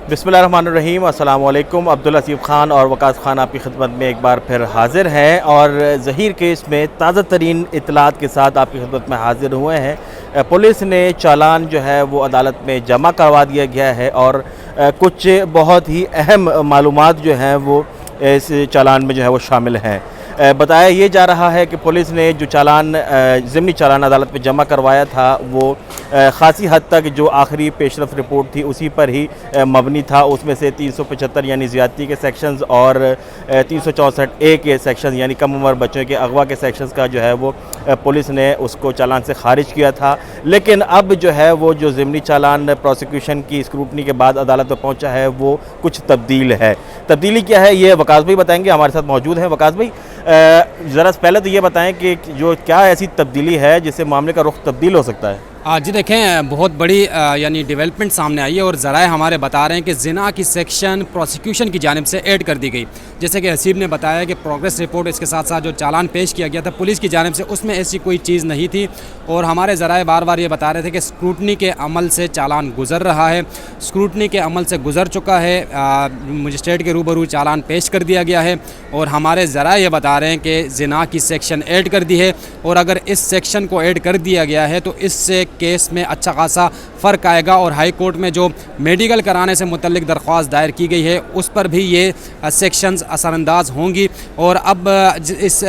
बिस्मिल्लाहिर्रहमानिर्रहीम। अस्सलाम वालेकुम। अब्दुल लतीफ़ ख़ान और वकास ख़ान आपकी खिदमत में एक बार फिर हाज़िर हैं और ज़हीर केस में ताज़ा तरीन इत्तलात के साथ आपकी खिदमत में हाज़िर हुए हैं। पुलिस ने चालान जो है वो अदालत में जमा करवा दिया गया है और कुछ बहुत ही अहम मालूमात जो हैं वो इस चालान में जो है वो शामिल हैं। बताया ये जा रहा है कि पुलिस ने जो चालान ज़िमनी चालान अदालत में जमा करवाया था वो ख़ासी हद तक जो आखिरी पेशरफ रिपोर्ट थी उसी पर ही मबनी था। उसमें से 375 यानी ज़्यादती के सेक्शंस और 364A के सेक्शंस यानी कम उम्र बच्चों के अगवा के सेक्शंस का जो है वो पुलिस ने उसको चालान से खारिज किया था। लेकिन अब जो है वो जो ज़िमनी चालान प्रोसिक्यूशन की स्क्रूटनी के बाद अदालत में पहुँचा है वो कुछ तब्दील है। तब्दीली क्या है ये वकास भाई बताएंगे, हमारे साथ मौजूद हैं। वकास भाई ज़रा पहले तो ये बताएं कि जो क्या ऐसी तब्दीली है जिससे मामले का रुख तब्दील हो सकता है। जी देखें, बहुत बड़ी यानी डेवलपमेंट सामने आई है और ज़राए हमारे बता रहे हैं कि ज़िना की सेक्शन प्रोसिक्यूशन की जानिब से ऐड कर दी गई। जैसे कि हसीब ने बताया कि प्रोग्रेस रिपोर्ट इसके साथ साथ जो चालान पेश किया गया था पुलिस की जानिब से उसमें ऐसी कोई चीज़ नहीं थी और हमारे ज़राए बार बार ये बता रहे थे कि स्क्रूटनी के अमल से चालान गुज़र रहा है, स्क्रूटनी के अमल से गुज़र चुका है, मजिस्ट्रेट के रूबरू चालान पेश कर दिया गया है और हमारे ज़राए ये बता रहे हैं कि ज़िना की सेक्शन ऐड कर दी है और अगर इस सेक्शन को ऐड कर दिया गया है तो इससे केस में अच्छा खासा फ़र्क आएगा और हाई कोर्ट में जो मेडिकल कराने से मुतल्लिक दरख्वास्त दायर की गई है उस पर भी ये सेक्शंस असरअंदाज होंगी और अब इस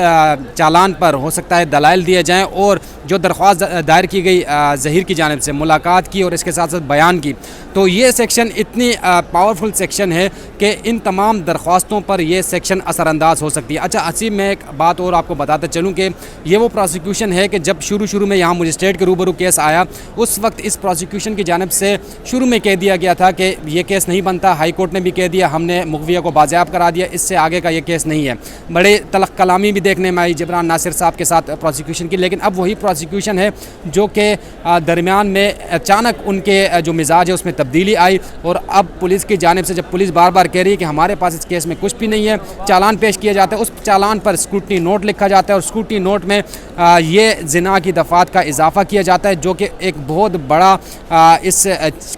चालान पर हो सकता है दलाइल दिए जाएं और जो दरख्वास्त दायर की गई ज़हीर की जानिब से मुलाकात की और इसके साथ साथ बयान की, तो ये सेक्शन इतनी पावरफुल सेक्शन है कि इन तमाम दरख्वास्तों पर यह सेक्शन असरअंदाज हो सकती है। अच्छा असीम, मैं एक बात और आपको बताते चलूँ कि ये वो प्रोसिक्यूशन है कि जब शुरू में यहाँ मजिस्ट्रेट के रूबरू केस आया उस वक्त इस प्रोसिक्यूशन की जानिब से शुरू में कह दिया गया था कि ये केस नहीं बनता। हाई कोर्ट ने भी कह दिया, हमने मुखविया को बाज़याब करा दिया, इससे आगे का ये केस नहीं है। बड़े तलख कलामी भी देखने में आई जबरान नासिर साहब के साथ प्रोसिक्यूशन की, लेकिन अब वही प्रोसिक्यूशन है जो कि दरमियान में अचानक उनके जो मिजाज है उसमें तब्दीली आई और अब पुलिस की जानिब से जब पुलिस बार बार कह रही है कि हमारे पास इस केस में कुछ भी नहीं है, चालान पेश किया जाता है, उस चालान पर स्क्रूटनी नोट लिखा जाता है और स्क्रूटनी नोट में ये ज़िना की दफ़ात का इजाफा किया जाता है जो कि एक बहुत बड़ा इस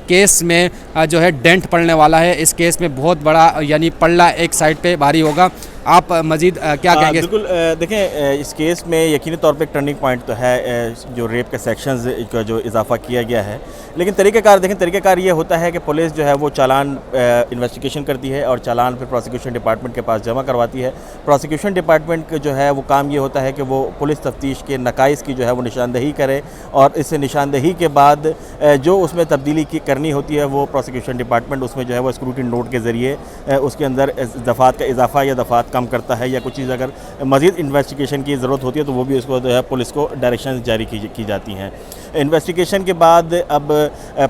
केस में जो है डेंट पड़ने वाला है। इस केस में बहुत बड़ा यानी पल्ला एक साइड पे भारी होगा। आप मज़ीद क्या कहेंगे? बिल्कुल, देखें इस केस में यकीनी तौर पे एक टर्निंग पॉइंट तो है जो रेप के सेक्शंस का जो इजाफा किया गया है, लेकिन तरीक़ाकार देखें, तरीक़ाकार ये होता है कि पुलिस जो है वो चालान इन्वेस्टिगेशन करती है और चालान फिर प्रोसिक्यूशन डिपार्टमेंट के पास जमा करवाती है। प्रोसिक्यूशन डिपार्टमेंट का जो है वो काम ये होता है कि वो पुलिस तफ्तीश के नकाइस की जो है वो निशानदही करे और इस निशानदही के बाद जो उसमें तब्दीली करनी होती है वो प्रोसिक्यूशन डिपार्टमेंट उसमें जो है वो स्क्रूटनी नोट के ज़रिए उसके अंदर दफ़ात का इजाफा या दफ़ात कम करता है या कुछ चीज़ अगर मज़ीद इन्वेस्टिगेशन की ज़रूरत होती है तो वो भी उसको जो है पुलिस को डायरेक्शन जारी की जाती हैं। इन्वेस्टिगेशन के बाद अब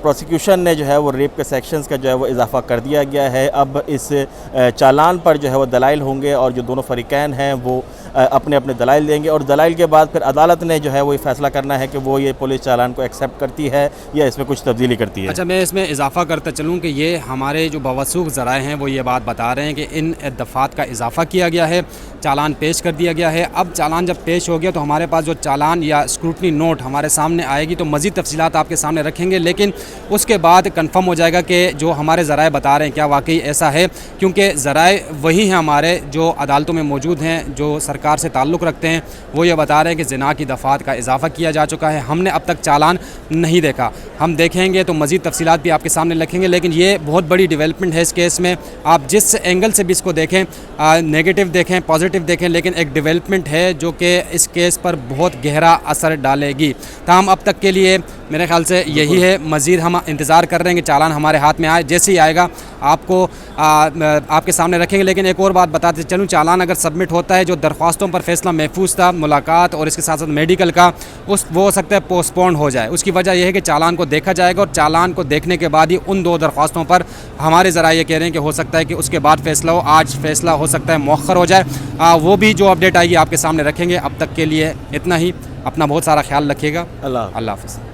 प्रोसिक्यूशन ने जो है वो रेप के सेक्शंस का जो है वो इजाफा कर दिया गया है। अब इस चालान पर जो है वो दलाइल होंगे और जो दोनों फरीकैन हैं वो अपने अपने दलाइल देंगे और दलाइल के बाद फिर अदालत ने जो है वो फैसला करना है कि वो ये पुलिस चालान को एक्सेप्ट करती है या इसमें कुछ तब्दीली करती है। अच्छा, मैं इसमें इजाफा करता चलूँ कि ये हमारे जो बवसूख ज़राए हैं वो ये बात बता रहे हैं कि इन दफ़ात का इजाफा किया गया है, चालान पेश कर दिया गया है। अब चालान जब पेश हो गया तो हमारे पास जो चालान या स्क्रूटनी नोट हमारे सामने आएगी तो मज़ीद तफसीलात आपके सामने रखेंगे, लेकिन उसके बाद कन्फर्म हो जाएगा कि जो हमारे ज़राए बता रहे हैं क्या वाकई ऐसा है, क्योंकि ज़राए वही हैं हमारे जो अदालतों में मौजूद हैं, जो सरकार से ताल्लुक़ रखते हैं। वो ये बता रहे हैं कि ज़िना की दफ़ात का इजाफा किया जा चुका है, हमने अब तक चालान नहीं देखा। हम देखेंगे तो मज़ीद तफसीलात भी आपके सामने रखेंगे, लेकिन ये बहुत बड़ी डेवलपमेंट है इस केस में। आप जिस एंगल से भी इसको देखें, नेगेटिव देखें, पॉजिटिव देखें, लेकिन एक डेवलपमेंट है जो कि इस केस पर बहुत गहरा असर डालेगी। ताहम अब तक के लिए मेरे ख्याल से यही है। मज़ीद हम इंतज़ार कर रहे हैं कि चालान हमारे हाथ में आए, जैसे ही आएगा आपको आपके सामने रखेंगे। लेकिन एक और बात बताते चलूँ, चालान अगर सबमिट होता है जो दरख्वास्तों पर फैसला महफूज था, मुलाकात और इसके साथ साथ मेडिकल का, वो हो सकता है पोस्टपोन हो जाए। उसकी वजह यह है कि चालान को देखा जाएगा और चालान को देखने के बाद ही उन दो दरख्वास्तों पर हमारे ज़रा ये कह रहे हैं कि हो सकता है कि उसके बाद फैसला हो, आज फैसला हो सकता है मौखर हो जाए। वो भी जो अपडेट आएगी आपके सामने रखेंगे। अब तक के लिए इतना ही। अपना बहुत सारा ख्याल रखिएगा। अल्लाह हाफ़िज़।